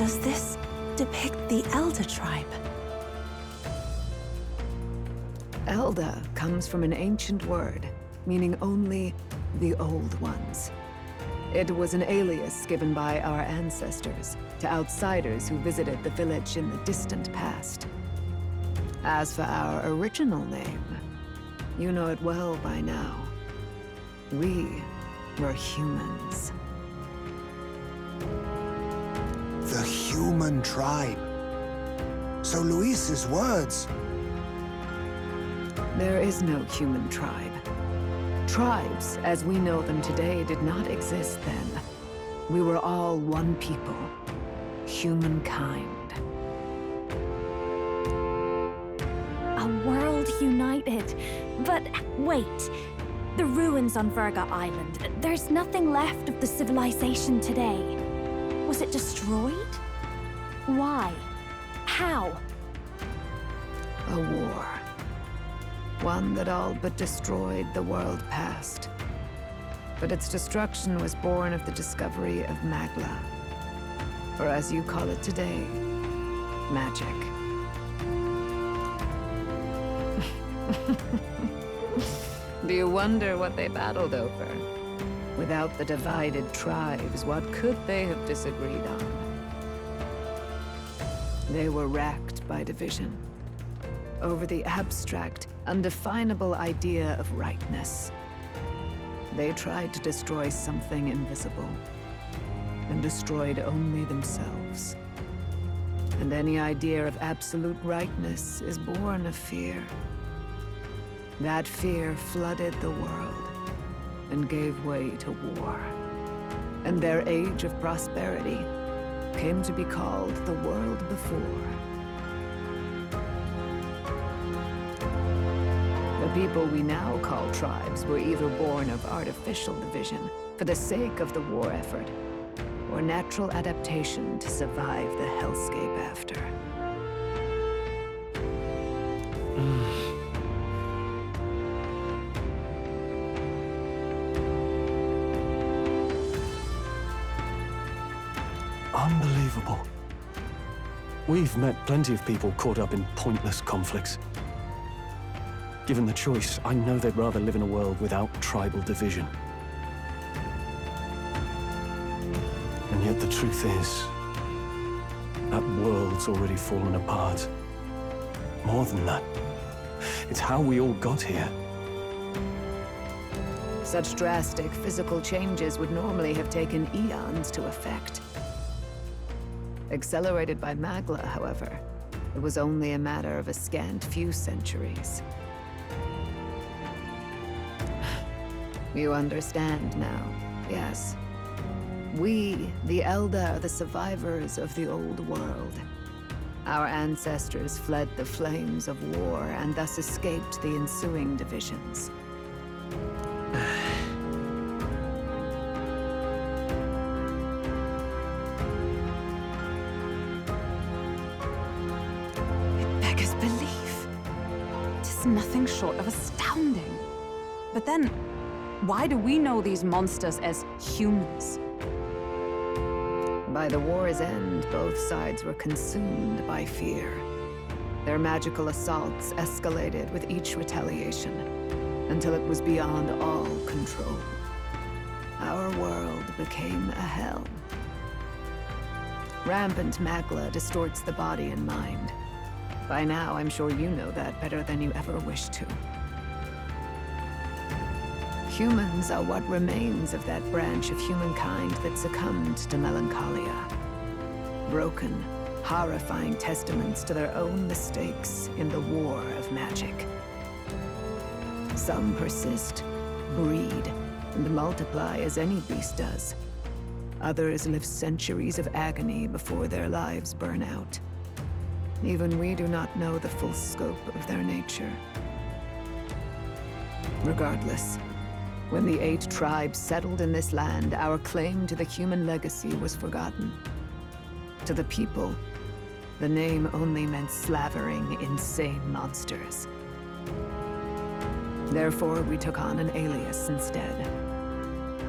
Does this depict the Elda tribe? Elda comes from an ancient word, meaning only the Old Ones. It was an alias given by our ancestors to outsiders who visited the village in the distant past. As for our original name, you know it well by now. We were humans. The human tribe. So Luis's words... There is no human tribe. Tribes, as we know them today, did not exist then. We were all one people. Humankind. A world united. But wait. The ruins on Virga Island. There's nothing left of the civilization today. Was it destroyed? Why? How? A war. One that all but destroyed the world past. But its destruction was born of the discovery of Magla. Or as you call it today, magic. Do you wonder what they battled over? Without the divided tribes, what could they have disagreed on? They were racked by division. Over the abstract, undefinable idea of rightness. They tried to destroy something invisible, and destroyed only themselves. And any idea of absolute rightness is born of fear. That fear flooded the world, and gave way to war. And their age of prosperity came to be called the world before. The people we now call tribes were either born of artificial division for the sake of the war effort, or natural adaptation to survive the hellscape after. Unbelievable. We've met plenty of people caught up in pointless conflicts. Given the choice, I know they'd rather live in a world without tribal division. And yet the truth is, that world's already fallen apart. More than that, it's how we all got here. Such drastic physical changes would normally have taken eons to effect. Accelerated by Magla, however, it was only a matter of a scant few centuries. You understand now, yes. We, the Elda, are the survivors of the old world. Our ancestors fled the flames of war and thus escaped the ensuing divisions. It beggars belief. It is nothing short of astounding. But then, why do we know these monsters as humans? By the war's end, both sides were consumed by fear. Their magical assaults escalated with each retaliation, until it was beyond all control. Our world became a hell. Rampant Magla distorts the body and mind. By now, I'm sure you know that better than you ever wished to. Humans are what remains of that branch of humankind that succumbed to melancholia. Broken, horrifying testaments to their own mistakes in the war of magic. Some persist, breed, and multiply as any beast does. Others live centuries of agony before their lives burn out. Even we do not know the full scope of their nature. Regardless, when the 8 tribes settled in this land, our claim to the human legacy was forgotten. To the people, the name only meant slavering, insane monsters. Therefore, we took on an alias instead.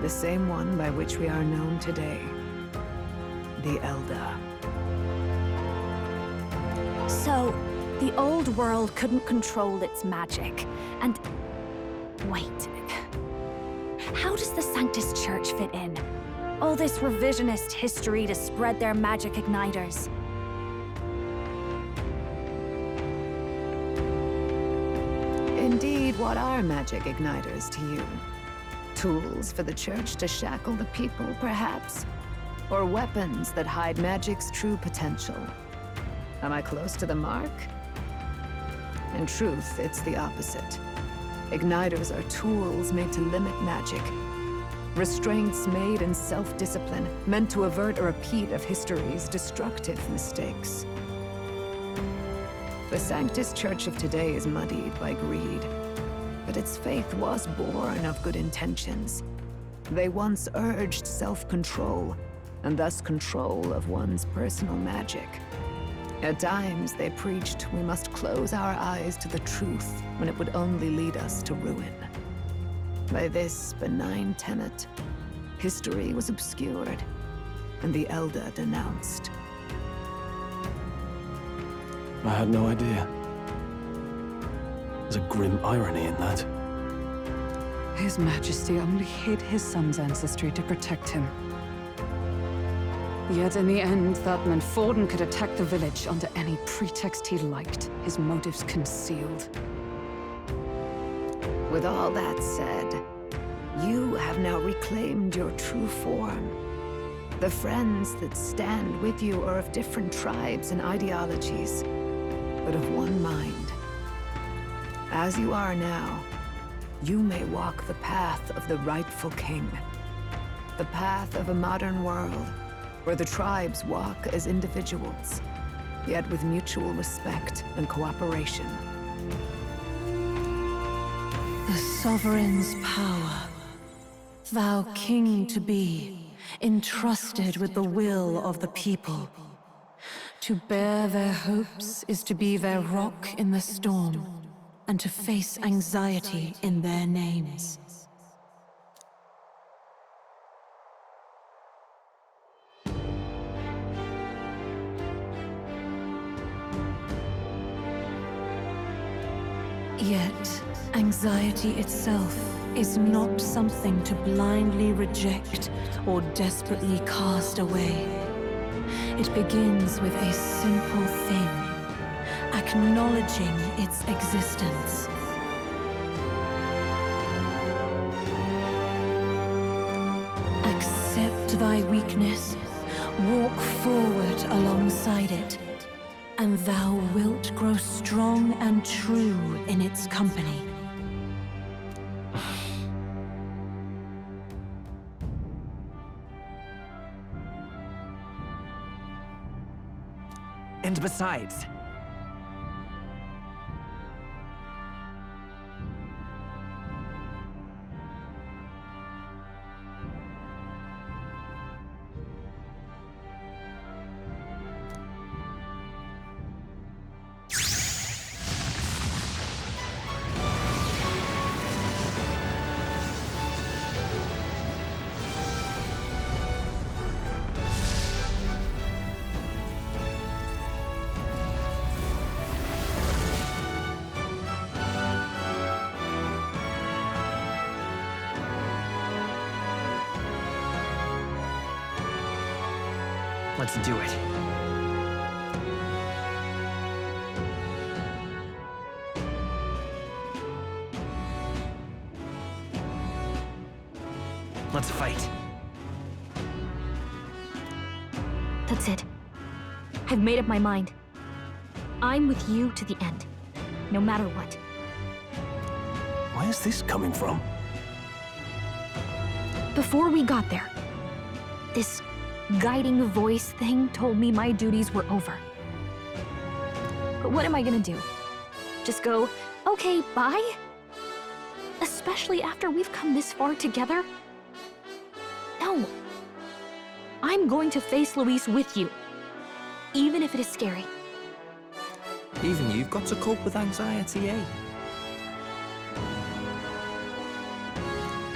The same one by which we are known today. The Elda. So, the old world couldn't control its magic, and... Wait. How does the Sanctus Church fit in? All this revisionist history to spread their magic igniters. Indeed, what are magic igniters to you? Tools for the Church to shackle the people, perhaps? Or weapons that hide magic's true potential? Am I close to the mark? In truth, it's the opposite. Igniters are tools made to limit magic. Restraints made in self-discipline, meant to avert a repeat of history's destructive mistakes. The Sanctus Church of today is muddied by greed, but its faith was born of good intentions. They once urged self-control, and thus control of one's personal magic. At times, they preached we must close our eyes to the truth when it would only lead us to ruin. By this benign tenet, history was obscured, and the Elda denounced. I had no idea. There's a grim irony in that. His Majesty only hid his son's ancestry to protect him. Yet in the end, that meant Forden could attack the village under any pretext he liked, his motives concealed. With all that said, you have now reclaimed your true form. The friends that stand with you are of different tribes and ideologies, but of one mind. As you are now, you may walk the path of the rightful king. The path of a modern world, where the tribes walk as individuals, yet with mutual respect and cooperation. The sovereign's power, thou king to be, entrusted with the will of the people. To bear their hopes is to be their rock in the storm, and to face anxiety in their names. Yet, anxiety itself is not something to blindly reject or desperately cast away. It begins with a simple thing, acknowledging its existence. Accept thy weakness, walk forward alongside it, and thou wilt grow strong and true in its company. And besides, let's do it. Let's fight. That's it. I've made up my mind. I'm with you to the end, no matter what. Where is this coming from? Before we got there, this guiding voice thing told me my duties were over. But what am I gonna do? Just go, okay, bye? Especially after we've come this far together? No. I'm going to face Luis with you, even if it is scary. Even you've got to cope with anxiety, eh?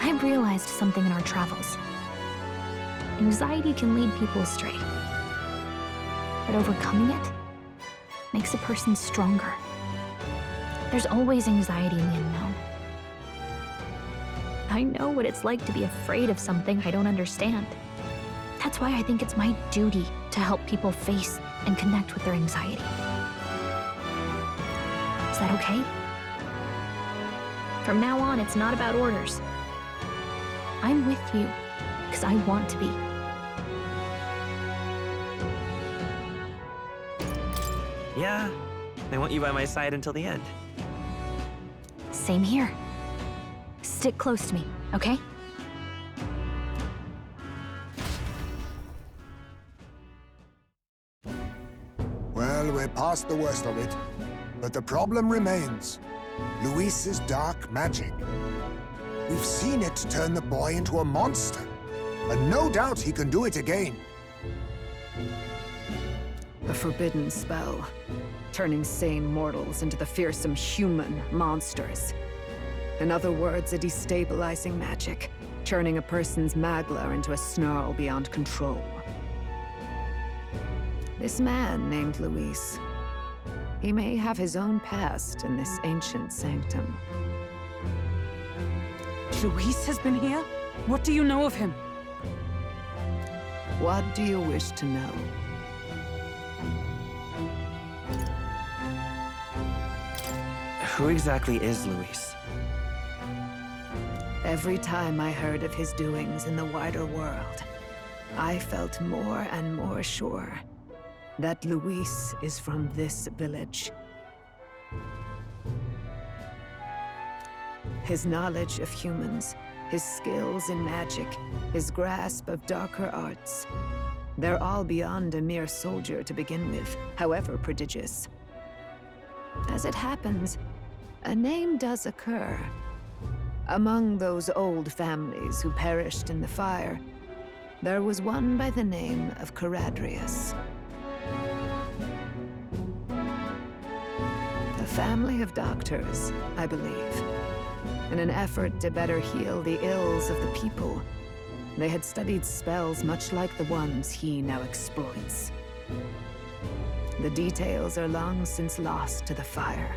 I've realized something in our travels. Anxiety can lead people astray. But overcoming it? makes a person stronger. There's always anxiety in the unknown. I know what it's like to be afraid of something I don't understand. That's why I think it's my duty to help people face and connect with their anxiety. Is that okay? From now on, it's not about orders. I'm with you, because I want to be. Yeah, I want you by my side until the end. Same here. Stick close to me, okay? Well, we're past the worst of it. But the problem remains. Luis's dark magic. We've seen it turn the boy into a monster. And no doubt he can do it again. A forbidden spell, turning sane mortals into the fearsome human monsters. In other words, a destabilizing magic, turning a person's magla into a snarl beyond control. This man named Luis, he may have his own past in this ancient sanctum. Luis has been here? What do you know of him? What do you wish to know? Who exactly is Luis? Every time I heard of his doings in the wider world, I felt more and more sure that Luis is from this village. His knowledge of humans, his skills in magic, his grasp of darker arts, they're all beyond a mere soldier to begin with, however prodigious. As it happens, a name does occur. Among those old families who perished in the fire, there was one by the name of Caradrius. A family of doctors, I believe. In an effort to better heal the ills of the people, they had studied spells much like the ones he now exploits. The details are long since lost to the fire.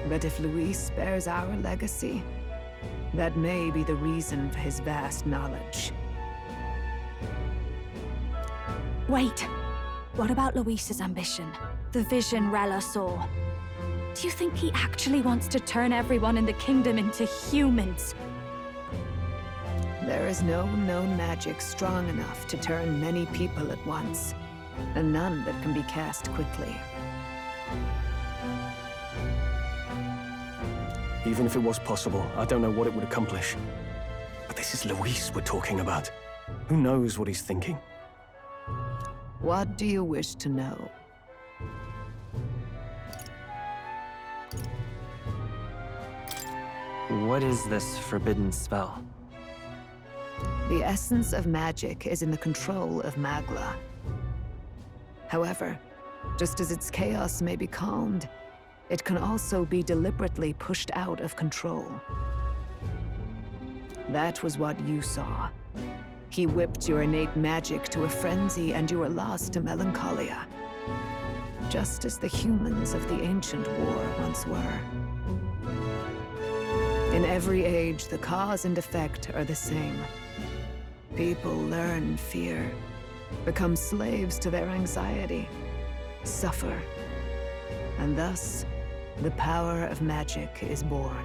But if Luis bears our legacy, that may be the reason for his vast knowledge. Wait. What about Luis's ambition? The vision Rella saw? Do you think he actually wants to turn everyone in the kingdom into humans? There is no known magic strong enough to turn many people at once, and none that can be cast quickly. Even if it was possible, I don't know what it would accomplish. But this is Luis we're talking about. Who knows what he's thinking? What do you wish to know? What is this forbidden spell? The essence of magic is in the control of Magla. However, just as its chaos may be calmed, it can also be deliberately pushed out of control. That was what you saw. He whipped your innate magic to a frenzy and you were lost to melancholia. Just as the humans of the ancient war once were. In every age, the cause and effect are the same. People learn fear, become slaves to their anxiety, suffer, and thus, the power of magic is born.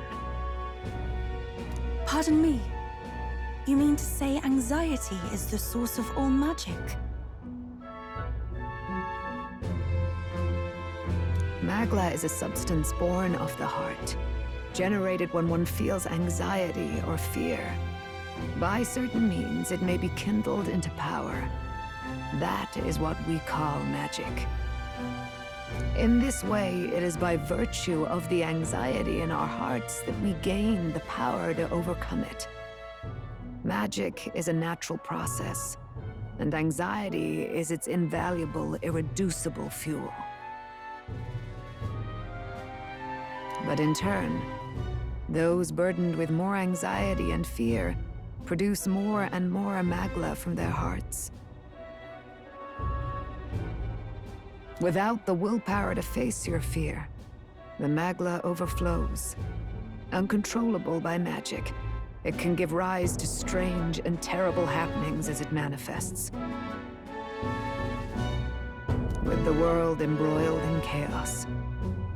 Pardon me. You mean to say anxiety is the source of all magic? Magla is a substance born of the heart, generated when one feels anxiety or fear. By certain means, it may be kindled into power. That is what we call magic. In this way, it is by virtue of the anxiety in our hearts that we gain the power to overcome it. Magic is a natural process, and anxiety is its invaluable, irreducible fuel. But in turn, those burdened with more anxiety and fear produce more and more magla from their hearts. Without the willpower to face your fear, the magla overflows. Uncontrollable by magic, it can give rise to strange and terrible happenings as it manifests. With the world embroiled in chaos,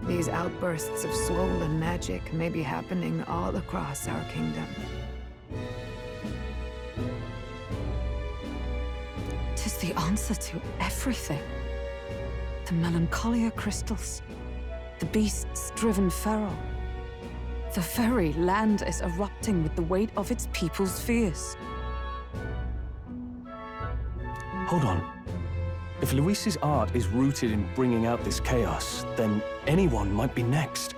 these outbursts of swollen magic may be happening all across our kingdom. 'Tis the answer to everything. The melancholia crystals, the beasts driven feral. The very land is erupting with the weight of its people's fears. Hold on. If Luis's art is rooted in bringing out this chaos, then anyone might be next.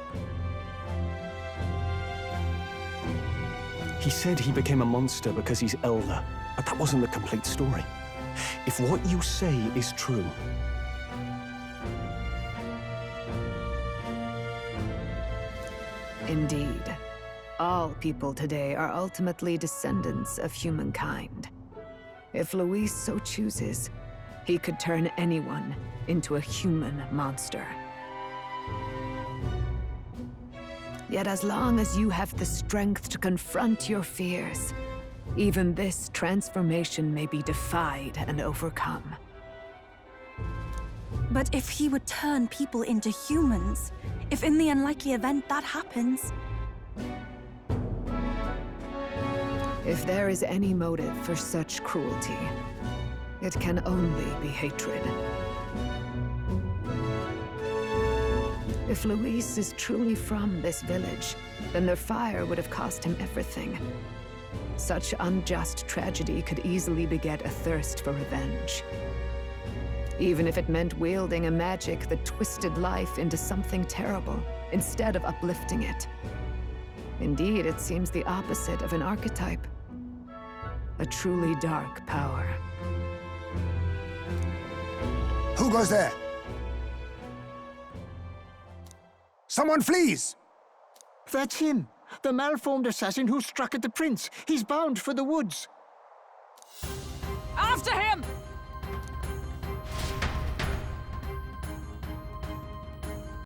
He said he became a monster because he's Elda, but that wasn't the complete story. If what you say is true, Indeed. All people today are ultimately descendants of humankind. If Luis so chooses, he could turn anyone into a human monster. Yet as long as you have the strength to confront your fears, even this transformation may be defied and overcome. But if he would turn people into humans, if in the unlikely event that happens... If there is any motive for such cruelty, it can only be hatred. If Luis is truly from this village, then their fire would have cost him everything. Such unjust tragedy could easily beget a thirst for revenge. Even if it meant wielding a magic that twisted life into something terrible, instead of uplifting it. Indeed, it seems the opposite of an archetype. A truly dark power. Who goes there? Someone flees! That's him! The malformed assassin who struck at the prince! He's bound for the woods! After him!